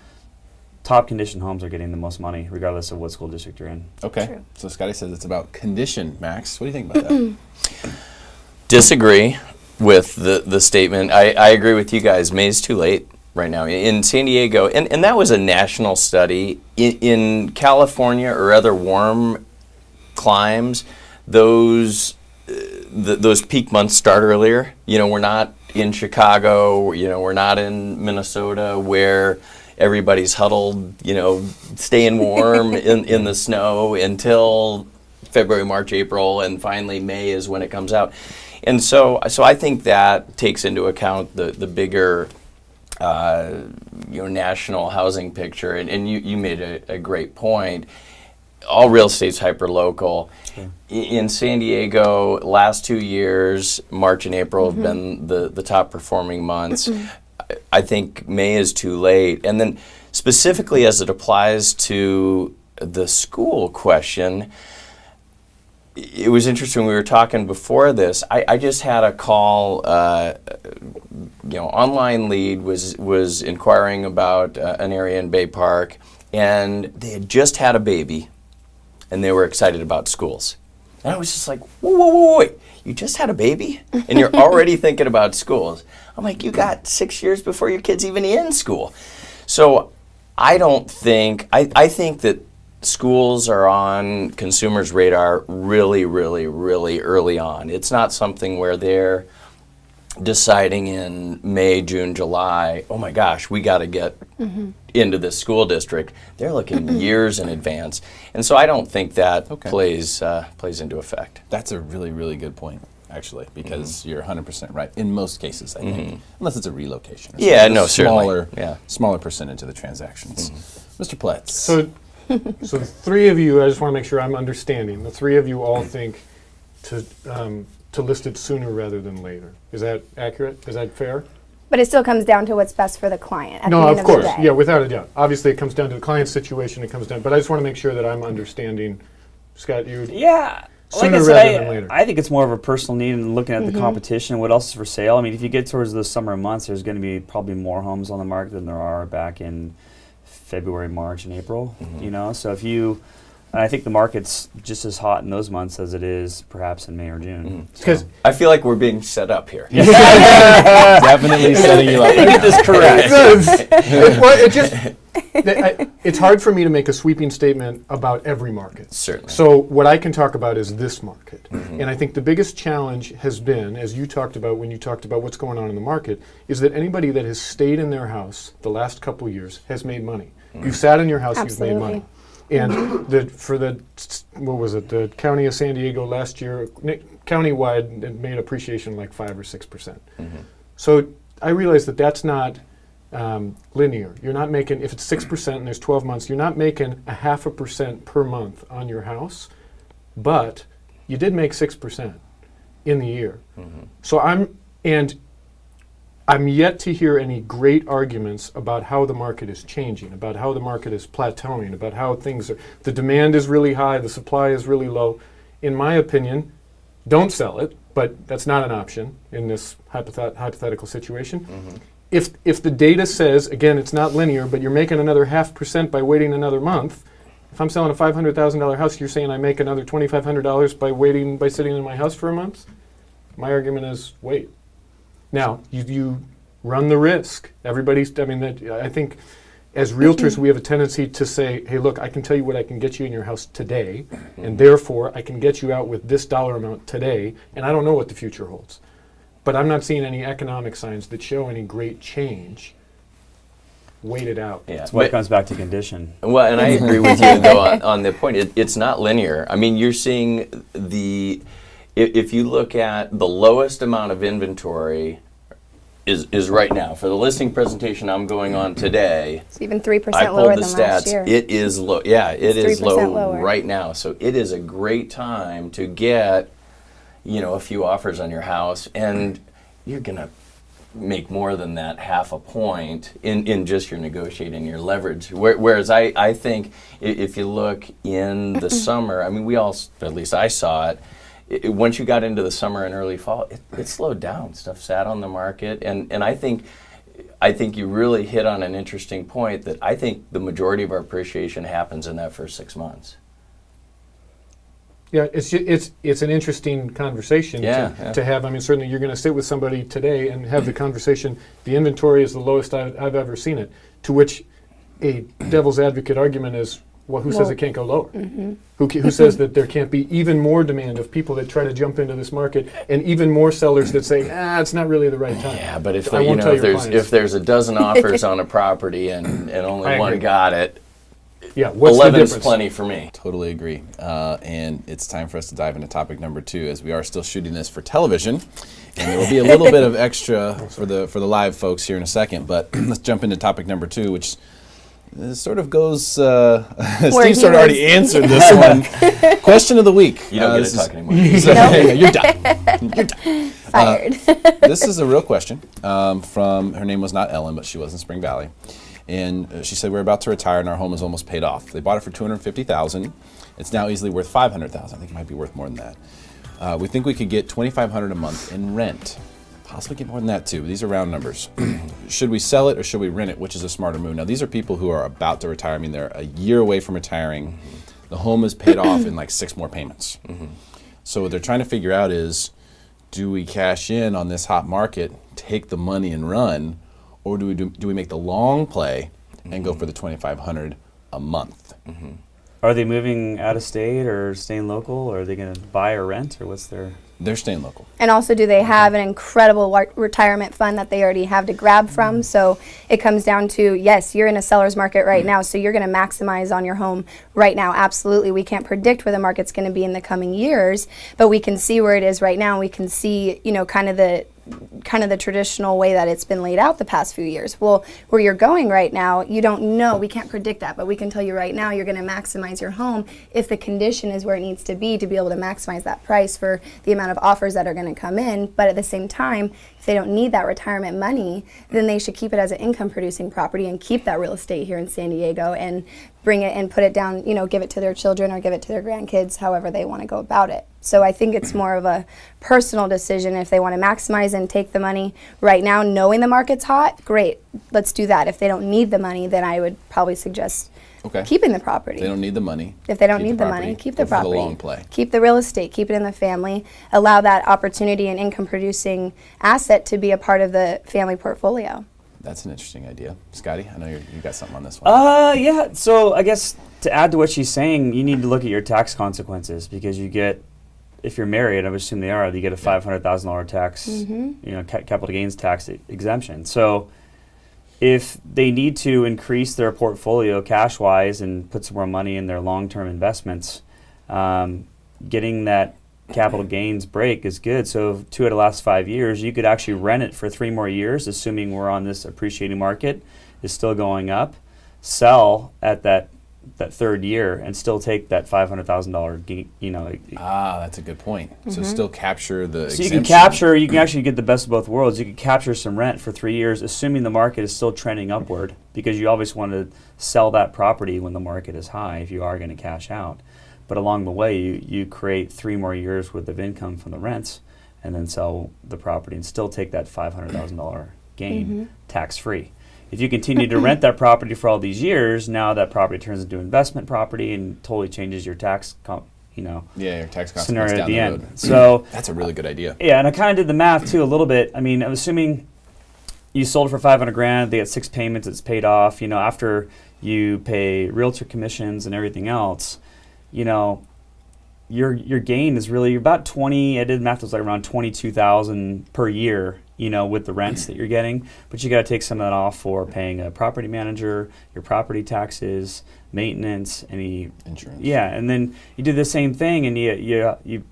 top condition homes are getting the most money, regardless of what school district you're in. Okay. True. So Scotty says it's about condition, Max. What do you think about that? Disagree with the statement. I agree with you guys. May's too late right now. In San Diego, and that was a national study, in California or other warm climes, those peak months start earlier. We're not in Chicago, we're not in Minnesota where everybody's huddled, staying warm in the snow until February, March, April, and finally May is when it comes out. And so I think that takes into account the bigger national housing picture. And you made a great point. All real estate's hyper-local. Sure. In San Diego, last 2 years, March and April have been the top performing months. I think May is too late. And then specifically as it applies to the school question, it was interesting. We were talking before this. I just had a call. Online lead was inquiring about an area in Bay Park, and they had just had a baby, and they were excited about schools. And I was just like, whoa, wait. You just had a baby, and you're already thinking about schools. I'm like, you got 6 years before your kid's even in school. So I think that schools are on consumers' radar really, really, really early on. It's not something where they're deciding in May, June, July, oh my gosh, we got to get into this school district. They're looking years in advance. And so I don't think that plays into effect. That's a really, really good point, actually, because you're 100% right in most cases, I think, unless it's a relocation. Or Yeah, something. no, A certainly. smaller percentage of the transactions. Mr. Ploetz. So the three of you, I just want to make sure I'm understanding. The three of you all think to list it sooner rather than later. Is that accurate? Is that fair? But it still comes down to what's best for the client at No, the end of of course. the day. Yeah, without a doubt. Obviously, it comes down to the client's situation. It comes down, but I just want to make sure that I'm understanding. Scott, you. Yeah. Sooner like I said, rather than later. I think it's more of a personal need and looking at the competition, what else is for sale. I mean, if you get towards the summer months, there's going to be probably more homes on the market than there are back in February, March, and April. So and I think the market's just as hot in those months as it is perhaps in May or June. Because I feel like we're being set up here. Definitely setting you up. Get this correct. it's hard for me to make a sweeping statement about every market. Certainly. So what I can talk about is this market. And I think the biggest challenge has been, as you talked about when you talked about what's going on in the market, is that anybody that has stayed in their house the last couple of years has made money. You've sat in your house, Absolutely. you've made money. And the county of San Diego last year, countywide, it made appreciation like 5 or 6%. So I realize that that's not linear. You're not making, if it's 6% and there's 12 months, you're not making 0.5% per month on your house, but you did make 6% in the year. So I'm yet to hear any great arguments about how the market is changing, about how the market is plateauing, about how the demand is really high, the supply is really low. In my opinion, don't sell it, but that's not an option in this hypothetical situation. If the data says, again, it's not linear, but you're making another 0.5% by waiting another month, if I'm selling a $500,000 house, you're saying I make another $2,500 by sitting in my house for a month? My argument is wait. Now, you run the risk. I think as realtors, we have a tendency to say, hey, look, I can tell you what I can get you in your house today, and therefore I can get you out with this dollar amount today, and I don't know what the future holds. But I'm not seeing any economic signs that show any great change. Wait it out. Yeah. That's why it comes back to condition. Well, and I agree with you, though, on the point. It's not linear. I mean, you're seeing if you look at the lowest amount of inventory is right now. For the listing presentation I'm going on today, It's even 3% I lower pulled the than last stats. year. It is low. Yeah, it It's is 3% low lower. right now. So it is a great time to get, a few offers on your house, and you're going to make more than that 0.5 point in just your negotiating, your leverage. Whereas I think if you look in the summer, I mean, we all, at least I saw it, once you got into the summer and early fall, it slowed down. Stuff sat on the market, and I think you really hit on an interesting point that I think the majority of our appreciation happens in that first 6 months. Yeah, it's an interesting conversation to have. I mean, certainly you're going to sit with somebody today and have the conversation. The inventory is the lowest I've ever seen it. To which a devil's advocate argument is, well, who says it can't go lower? Who says that there can't be even more demand of people that try to jump into this market, and even more sellers that say, it's not really the right time. Yeah, but if there's a dozen offers on a property and only I one agree. got it, Yeah, what's the 11's difference? plenty for me. Totally agree. And it's time for us to dive into topic number 2, as we are still shooting this for television. And there will be a little bit of extra for the live folks here in a second. But let's jump into topic number 2, which sort of goes, Steve sort of already answered this one. Question of the week. You don't get to talk anymore. You're done. You're done. Fired. This is a real question from, her name was not Ellen, but she was in Spring Valley. and she said, we're about to retire and our home is almost paid off. They bought it for $250,000. It's now easily worth $500,000. I think it might be worth more than that. We think we could get $2,500 a month in rent. Possibly get more than that too. These are round numbers. Should we sell it or should we rent it? Which is a smarter move? Now, these are people who are about to retire. I mean, they're a year away from retiring. The home is paid off in like 6 more payments. So what they're trying to figure out is, do we cash in on this hot market, take the money and run, or do we make the long play and go for the $2,500 a month? Are they moving out of state or staying local, or are they going to buy or rent, or what's their... They're staying local. And also, do they have an incredible retirement fund that they already have to grab from? So it comes down to, yes, you're in a seller's market right now, so you're going to maximize on your home right now. Absolutely. We can't predict where the market's going to be in the coming years, but we can see where it is right now. We can see, you know, kind of the traditional way that it's been laid out the past few years. Well, where you're going right now, you don't know. We can't predict that, but we can tell you right now you're going to maximize your home if the condition is where it needs to be able to maximize that price for the amount of offers that are going to come in. But at the same time, if they don't need that retirement money, then they should keep it as an income producing property and keep that real estate here in San Diego and bring it and put it down, you know, give it to their children or give it to their grandkids, however they want to go about it. So I think it's more of a personal decision. If they want to maximize and take the money right now, knowing the market's hot, great, let's do that. If they don't need the money, then I would probably suggest keeping the property. They don't need the money. If they don't need the money, keep the property. For the long play. Keep the real estate, keep it in the family, allow that opportunity and income producing asset to be a part of the family portfolio. That's an interesting idea. Scotty, I know you got something on this one. Yeah, so I guess to add to what she's saying, you need to look at your tax consequences, because you get, if you're married, I would assume they are, you get a $500,000 tax, you know, capital gains tax exemption. So if they need to increase their portfolio cash-wise and put some more money in their long-term investments, getting that capital gains break is good. So 2 out of the last 5 years, you could actually rent it for 3 more years, assuming we're on this appreciating market, is still going up, sell at that third year and still take that $500,000 gain, you know. That's a good point. So still capture the So exemption. you can actually get the best of both worlds. You can capture some rent for 3 years, assuming the market is still trending upward, because you always want to sell that property when the market is high if you are going to cash out. But along the way, you create 3 more years worth of income from the rents and then sell the property and still take that $500,000 gain tax-free. If you continue to rent that property for all these years, now that property turns into investment property and totally changes your tax, your tax consequence scenario down at the the end. road. So That's a really good idea. yeah, and I kind of did the math too a little bit. I mean, I'm assuming you sold it for $500,000, they get 6 payments, it's paid off. You know, after you pay realtor commissions and everything else, you know, your gain is really about 20. I did math, it was like around $22,000 per year, you know, with the rents that you're getting. But you got to take some of that off for paying a property manager, your property taxes, maintenance, any insurance. Yeah, and then you do the same thing, and you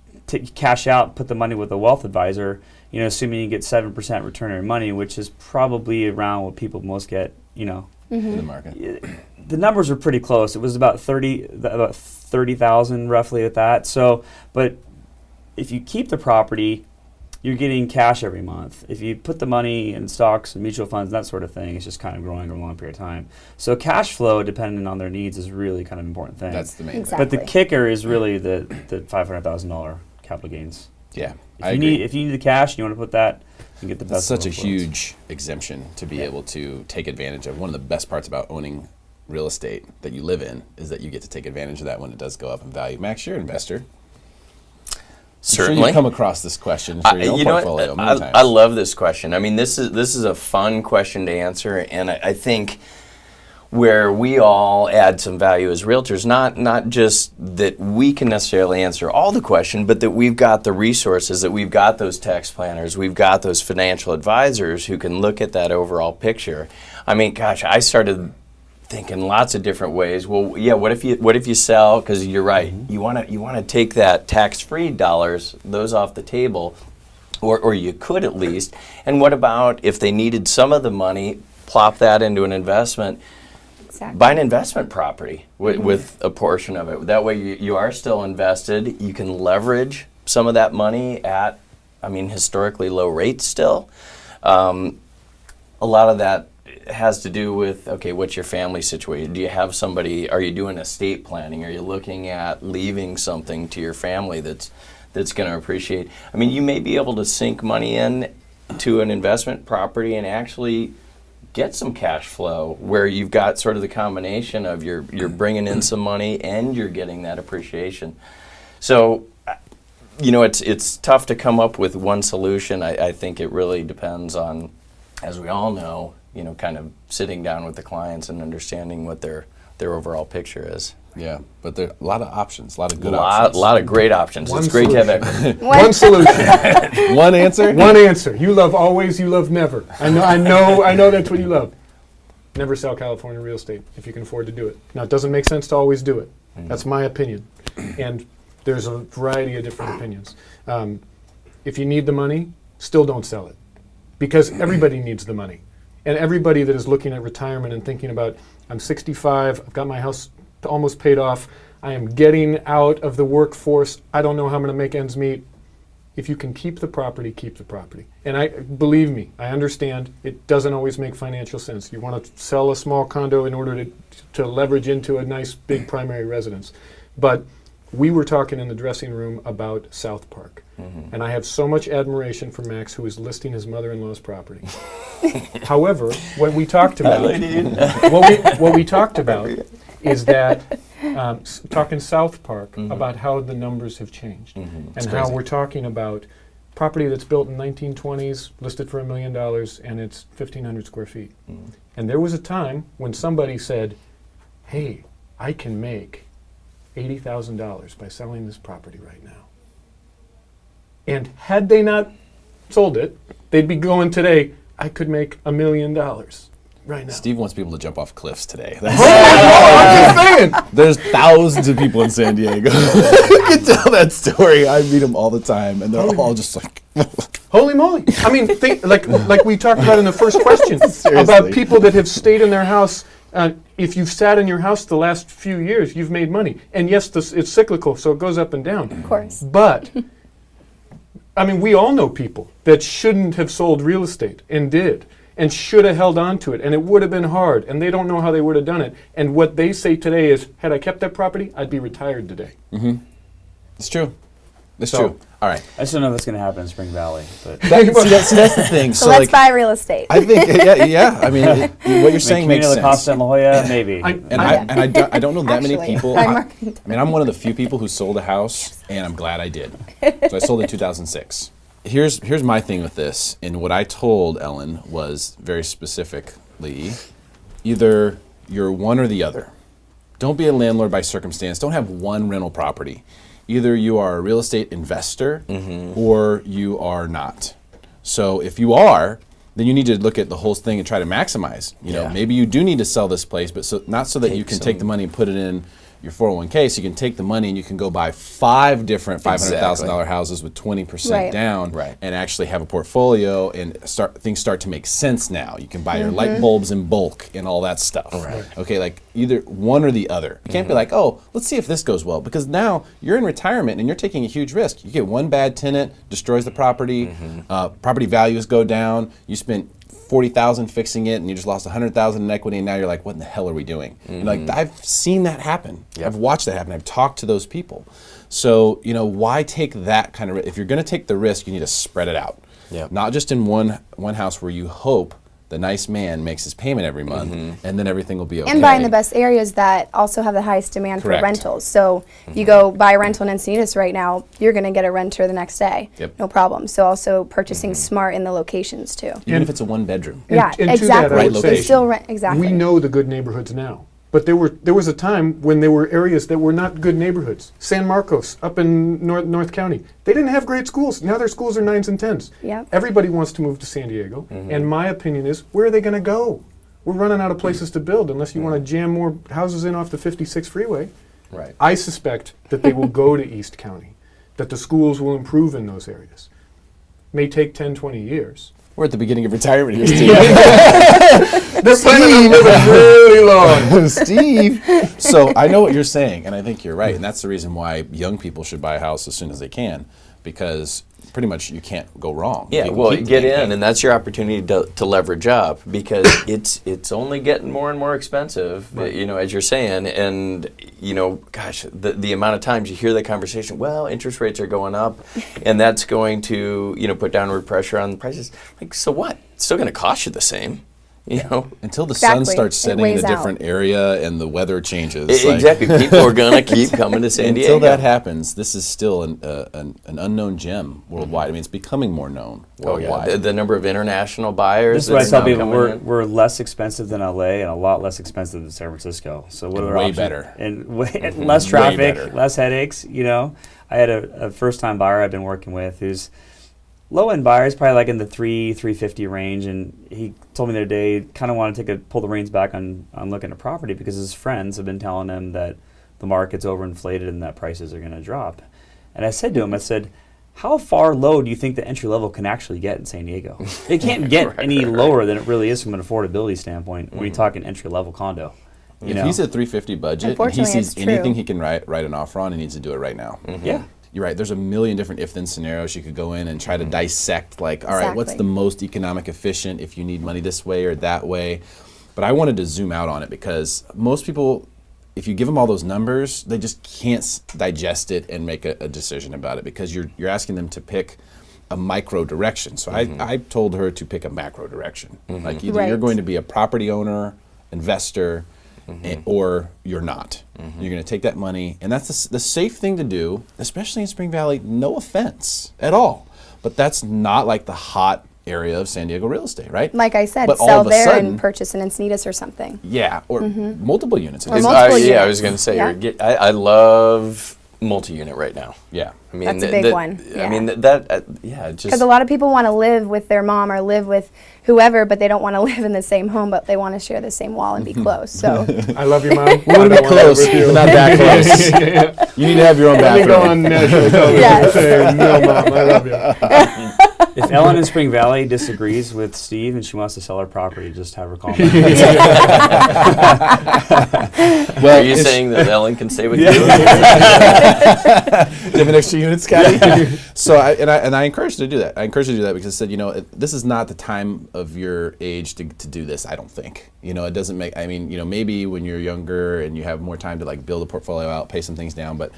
cash out, put the money with a wealth advisor. You know, assuming you get 7% return on your money, which is probably around what people most get. You know, in the market. The numbers were pretty close. It was about 30,000 roughly at that. So, but if you keep the property, you're getting cash every month. If you put the money in stocks and mutual funds, that sort of thing, it's just kind of growing over a long period of time. So cash flow, depending on their needs, is really kind of an important thing. That's the main Exactly. But the kicker is really the $500,000 capital gains. thing. Yeah, If you need the cash and you want to put that, you can get the best. That's such a of both worlds. huge exemption to be able to take advantage of. One of the best parts about owning real estate that you live in is that you get to take advantage of that when it does go up in value. Max, you're an investor. Certainly. I'm sure you come across this question for your own portfolio many times. I love this question. I mean, this is a fun question to answer, and I think where we all add some value as realtors, not just that we can necessarily answer all the question, but that we've got the resources, that we've got those tax planners, we've got those financial advisors who can look at that overall picture. I mean, gosh, I started thinking lots of different ways. Well, yeah, what if you sell? Because you're right, you want to take that tax-free dollars, those off the table, or you could at least. And what about if they needed some of the money, plop that into an investment? Exactly. Buy an investment property with a portion of it. That way you are still invested. You can leverage some of that money at, historically low rates still. A lot of that has to do with, okay, what's your family situation? Do you have somebody, are you doing estate planning? Are you looking at leaving something to your family that's going to appreciate? I mean, you may be able to sink money in to an investment property and actually get some cash flow where you've got sort of the combination of you're bringing in some money and you're getting that appreciation. So, you know, it's tough to come up with one solution. I think it really depends on, as we all know, you know, kind of sitting down with the clients and understanding what their overall picture is. Yeah, but there are a lot of options, a lot of good options. A lot of great options. One It's great to have solution. equity. One solution. One answer? One answer. You love always, you love never. I know that's what you love. Never sell California real estate if you can afford to do it. Now, it doesn't make sense to always do it. That's my opinion. And there's a variety of different opinions. If you need the money, still don't sell it. Because everybody needs the money. And everybody that is looking at retirement and thinking about, I'm 65, I've got my house almost paid off, I am getting out of the workforce, I don't know how I'm going to make ends meet. If you can keep the property, keep the property. And believe me, I understand it doesn't always make financial sense. You want to sell a small condo in order to leverage into a nice big primary residence. But we were talking in the dressing room about South Park. And I have so much admiration for Max, who is listing his mother-in-law's property. However, what we talked about, what we talked about is that talking South Park about how the numbers have changed and how we're talking about property that's built in 1920s, listed for $1 million, and it's 1,500 square feet. And there was a time when somebody said, "Hey, I can make $80,000 by selling this property right now." And had they not sold it, they'd be going today, "I could make $1 million right now." Steve wants people to jump off cliffs today. I'm just saying. There's thousands of people in San Diego who can tell that story. I meet them all the time, and they're all just like, Holy moly! I mean, think, like we talked about in the first question about people that have stayed in their house. If you've sat in your house the last few years, you've made money. And yes, it's cyclical, so it goes up and down. Of course. But I mean, we all know people that shouldn't have sold real estate and did, and should have held on to it, and it would have been hard, and they don't know how they would have done it. And what they say today is, had I kept that property, I'd be retired today. it's true. It's So- true. All right. I just don't know if that's going to happen in Spring Valley. But See, that's the thing. So let's buy real estate. I think, yeah. I mean, what you're saying makes Camino sense. La Costa in La Jolla, maybe. I don't know that many Actually, people. I'm I marketing. mean, I'm one of the few people who sold a house, and I'm glad I did. So I sold in 2006. Here's my thing with this, and what I told Ellen was very specifically, either you're one or the other. Don't be a landlord by circumstance. Don't have one rental property. Either you are a real estate investor or you are not. So if you are, then you need to look at the whole thing and try to maximize. You know, maybe you do need to sell this place, but not so that you can take the money and put it in your 401k, so you can take the money and you can go buy 5 different $500,000 houses with 20% Right. down, and actually have a portfolio and things start to make sense now. You can buy your light bulbs in bulk and all that stuff. Okay, like either one or the other. You can't be like, oh, let's see if this goes well, because now you're in retirement and you're taking a huge risk. You get one bad tenant, destroys the property, property values go down, you spent $40,000 fixing it, and you just lost $100,000 in equity, and now you're like, what in the hell are we doing? Like, I've seen that happen. I've watched that happen. I've talked to those people. So, you know, why take that kind of risk? If you're going to take the risk, you need to spread it out. Not just in one house where you hope the nice man makes his payment every month, and then everything will be okay. And buy in the best areas that also have the highest demand Correct. for rentals. So if you go buy a rental in Encinitas right now, you're going to get a renter the next day. No problem. So also purchasing smart in the locations too. Even if it's a 1-bedroom. Yeah, and exactly. to that, I Right would location. say, Still rent, exactly. we know the good neighborhoods now. But there was a time when there were areas that were not good neighborhoods. San Marcos, up in North County, they didn't have great schools. Now their schools are 9s and 10s. Yep. Everybody wants to move to San Diego, and my opinion is, where are they going to go? We're running out of places to build unless you want to jam more houses in off the 56 freeway. Right. I suspect that they will go to East County, that the schools will improve in those areas. May take 10, 20 years. We're at the beginning of retirement here, Steve. They're planning on living really long. Steve. So I know what you're saying, and I think you're right, and that's the reason why young people should buy a house as soon as they can, because pretty much you can't go wrong. Yeah, You can well, keep the get damn in, thing. and that's your opportunity to leverage up because it's only getting more and more expensive, you know, as you're saying. And, you know, gosh, the amount of times you hear that conversation, well, interest rates are going up, and that's going to, you know, put downward pressure on the prices. Like, so what? It's still going to cost you the same. You know, Until the sun Exactly. starts It setting in a weighs out. different area and the weather changes. like- exactly. People are going to keep coming to San Diego. Until that happens, this is still an unknown gem worldwide. I mean, it's becoming more known Oh, yeah. worldwide. The number of international buyers. This is what I that's tell now people. coming in. We're less expensive than LA and a lot less expensive than San Francisco. So what And are way options? better. And and less traffic, better. less headaches. You know, I had a first-time buyer I've been working with who's low-end buyer, is probably like in the $350 range, and he told me the other day kind of wanted to pull the reins back on looking at property because his friends have been telling him that the market's overinflated and that prices are going to drop. And I said to him, I said, how far low do you think the entry level can actually get in San Diego? It can't get any lower than it really is from an affordability standpoint when you talk an entry level condo. You If know? he's at 350 budget and he Unfortunately, sees it's true. anything he can write an offer on, he needs to do it right now. Yeah. You're right. There's a million different if-then scenarios you could go in and try to dissect. Like, all right, what's Exactly. the most economic efficient if you need money this way or that way? But I wanted to zoom out on it because most people, if you give them all those numbers, they just can't digest it and make a decision about it because you're asking them to pick a micro direction. So I told her to pick a macro direction. Like either you're Right. going to be a property owner, investor, or you're not. You're going to take that money, and that's the safe thing to do, especially in Spring Valley. No offense at all, but that's not like the hot area of San Diego real estate, right? Like I said, But all sell of a there sudden- and purchase an Encinitas or something. Yeah, or multiple units. Or It's- multiple Yeah, I units. was going to say, Yeah. I love multi-unit right now. Yeah. I mean, That's a big one, I mean, Because just a lot of people want to live with their mom or live with whoever, but they don't want to live in the same home, but they want to share the same wall and be close. So I love you, Mom. We want to be close, but not that close. You need to have your own Let me go bathroom. on national television Yes. and say, no, Mom, I love you. If Ellen in Spring Valley disagrees with Steve and she wants to sell her property, just have her call me. Well, are you it's- saying that Ellen can stay with you? Do you have an extra unit, Scotty? So I encouraged her to do that. I encouraged her to do that because I said, this is not the time of your age to do this. I don't think. It doesn't make. I mean, maybe when you're younger and you have more time to like build a portfolio out, pay some things down, but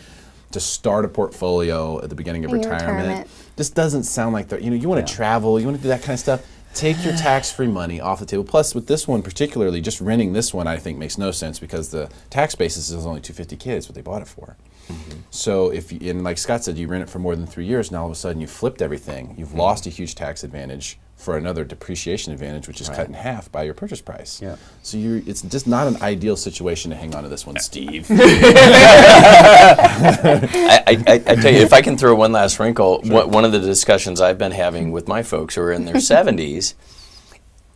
to start a portfolio at the beginning of In your retirement, retirement. just doesn't sound like that. You want to travel, you want to do that kind of stuff. Take your tax-free money off the table. Plus, with this one particularly, just renting this one, I think makes no sense because the tax basis is only $250K is what they bought it for. So and like Scott said, you rent it for more than 3 years, and all of a sudden you flipped everything. You've lost a huge tax advantage for another depreciation advantage, which is cut in half by your purchase price. Yeah. So it's just not an ideal situation to hang on to this one, Steve. I tell you, if I can throw one last wrinkle, one of the discussions I've been having with my folks who are in their 70s,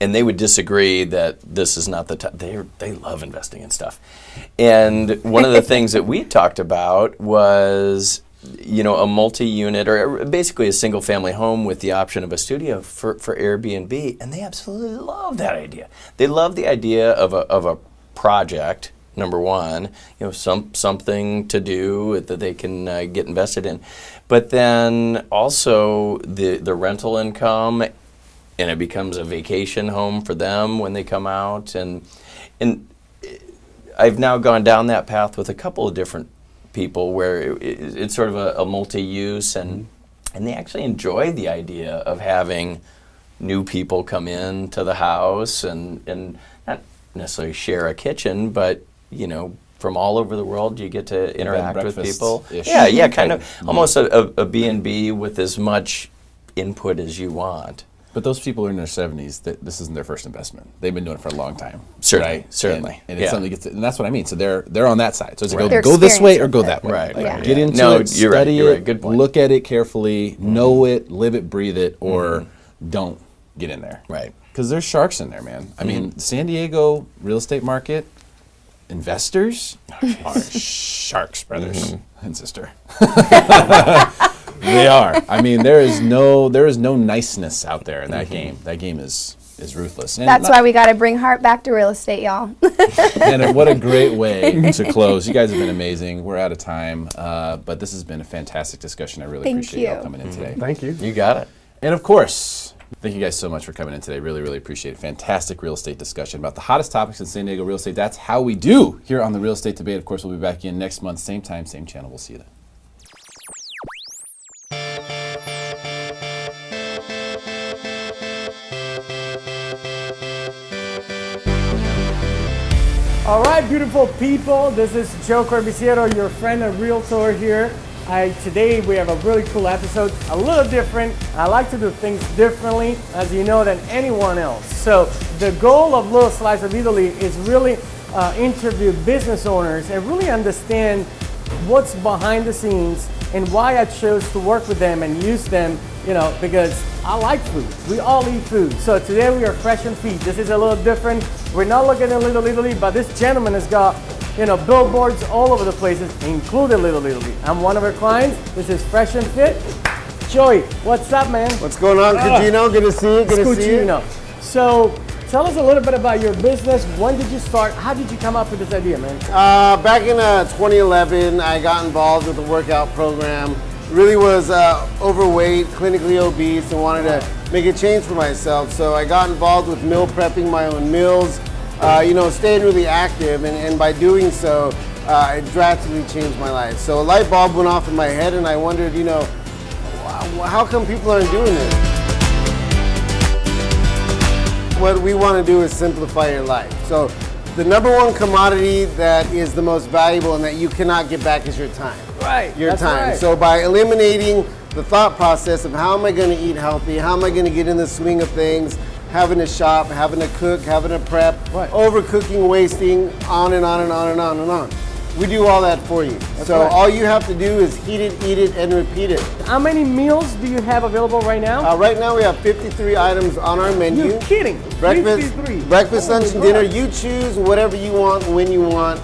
and they would disagree that this is not the time. They love investing in stuff. And one of the things that we talked about was, a multi-unit or basically a single-family home with the option of a studio for Airbnb, and they absolutely love that idea. They love the idea of a project. Number one, something to do that they can get invested in, but then also the rental income, and it becomes a vacation home for them when they come out. And I've now gone down that path with a couple of different people where it's sort of a multi-use, and they actually enjoy the idea of having new people come in to the house and not necessarily share a kitchen, but from all over the world you get to interact with people. breakfast-ish. Yeah, kind of almost a B&B with as much input as you want. But those people are in their 70s. This isn't their first investment. They've been doing it for a long time. Certainly, right? certainly. And it's Yeah. something and that's what I mean. So they're on that side. So it's Right. They're go this way or experienced go with that it. way. Right, Like, right, get yeah. into No, it, you're right, study you're it, right. Good point. look at it carefully, know it, live it, breathe it, or don't get in there. Right. Because there's sharks in there, man. I mean, San Diego real estate market, investors are sharks, brothers and sister. They are. I mean, there is no niceness out there in that game. That game is is ruthless. And That's why we got to bring heart back to real estate, y'all. And what a great way to close. You guys have been amazing. We're out of time, but this has been a fantastic discussion. I really Thank appreciate you. y'all coming in today. Thank you. You got it. And of course, thank you guys so much for coming in today. Really, really appreciate it. Fantastic real estate discussion about the hottest topics in San Diego real estate. That's how we do here on the Real Estate Debate. Of course, we'll be back in next month, same time, same channel. We'll see you then. All right, beautiful people. This is Joe Corbisiero, your friend and realtor here. Today we have a really cool episode, a little different. I like to do things differently, as you know, than anyone else. So the goal of Little Slice of Italy is really interview business owners and really understand what's behind the scenes and why I chose to work with them and use them, because I like food. We all eat food. So today we are Fresh and Fit. This is a little different. We're not looking at Little Italy, but this gentleman has got, billboards all over the places, including Little Italy. I'm one of our clients. This is Fresh and Fit. Joey, what's up, man? What's going on, Cugino? Good to see you. Good to see you. So tell us a little bit about your business. When did you start? How did you come up with this idea, man? Back in 2011, I got involved with a workout program. Really was overweight, clinically obese, and wanted to make a change for myself. So I got involved with meal prepping my own meals, staying really active, and by doing so, it drastically changed my life. So a light bulb went off in my head, and I wondered, how come people aren't doing this? What we want to do is simplify your life. So the number one commodity that is the most valuable and that you cannot get back is your time. Right. Your that's time. Right. So by eliminating the thought process of how am I going to eat healthy, how am I going to get in the swing of things, having to shop, having to cook, having to prep, Right. overcooking, wasting, on and on and on and on and on. We do all that for you. So right. all you have to do is heat it, eat it, and repeat it. How many meals do you have available right now? Right now we have 53 items on our menu. You're kidding. Breakfast, 53. breakfast, Oh my lunch, and God. dinner. You choose whatever you want, when you want,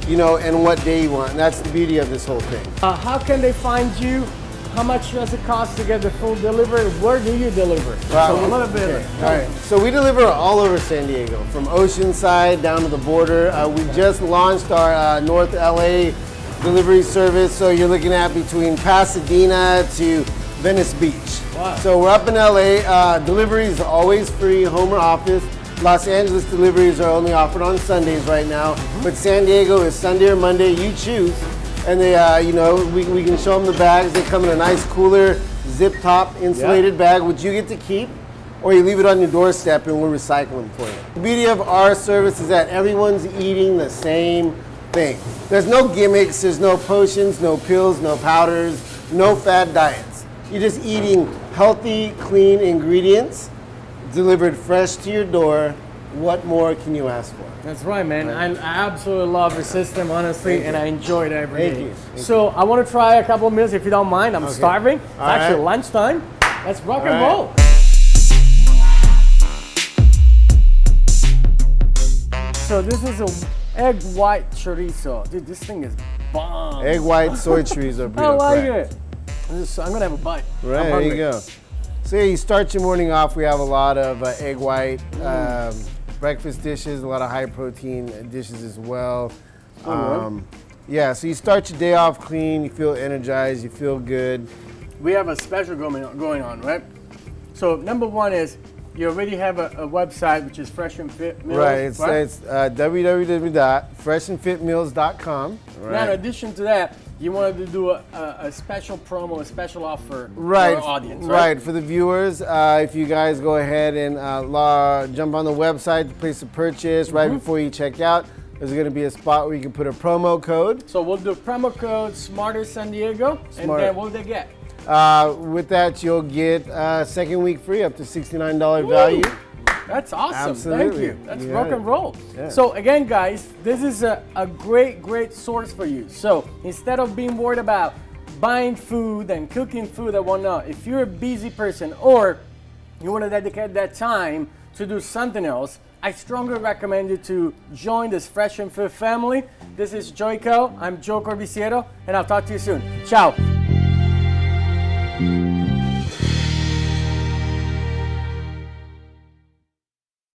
and what day you want. And that's the beauty of this whole thing. How can they find you? How much does it cost to get the full delivery? Where do you deliver? Wow. So a little bit. Okay. All right. So we deliver all over San Diego, from Oceanside down to the border. We just launched our North LA delivery service. So you're looking at between Pasadena to Venice Beach. Wow. So we're up in LA. Deliveries are always free, home or office. Los Angeles deliveries are only offered on Sundays right now. But San Diego is Sunday or Monday, you choose. And they, we can show them the bags. They come in a nice cooler, zip top insulated bag, which you get to keep, or you leave it on your doorstep and we'll recycle them for you. The beauty of our service is that everyone's eating the same thing. There's no gimmicks, there's no potions, no pills, no powders, no fad diets. You're just eating healthy, clean ingredients delivered fresh to your door. What more can you ask for? That's right, man. I absolutely love the system, honestly, and I enjoy it every day. Thank you. So I want to try a couple of meals, if you don't mind. I'm starving. It's actually lunchtime. Let's rock and roll. So this is a egg white chorizo. Dude, this thing is bomb. Egg white soy chorizo burrito. I like correct. it. I'm gonna have a bite. Right, there you go. So yeah, you start your morning off. We have a lot of egg white breakfast dishes, a lot of high protein dishes as well. Yeah, so you start your day off clean. You feel energized. You feel good. We have a special going on, right? So number one is you already have a website, which is Fresh and Fit Meals. Right, it's www.freshandfitmeals.com. Right. Now, in addition to that, you wanted to do a special promo, a special offer Right, for our audience, right? right. For the viewers, if you guys go ahead and jump on the website to place a purchase right before you check out, there's going to be a spot where you can put a promo code. So we'll do promo code Smarter San Diego, and then what do they get? With that, you'll get second week free up to $69 value. That's awesome. Absolutely. Thank you. That's You rock got and it. roll. Yeah. So again, guys, this is a great source for you. So instead of being worried about buying food and cooking food and whatnot, if you're a busy person or you want to dedicate that time to do something else, I strongly recommend you to join this Fresh and Fit family. This is Joico. I'm Joe Corbisiero, and I'll talk to you soon. Ciao.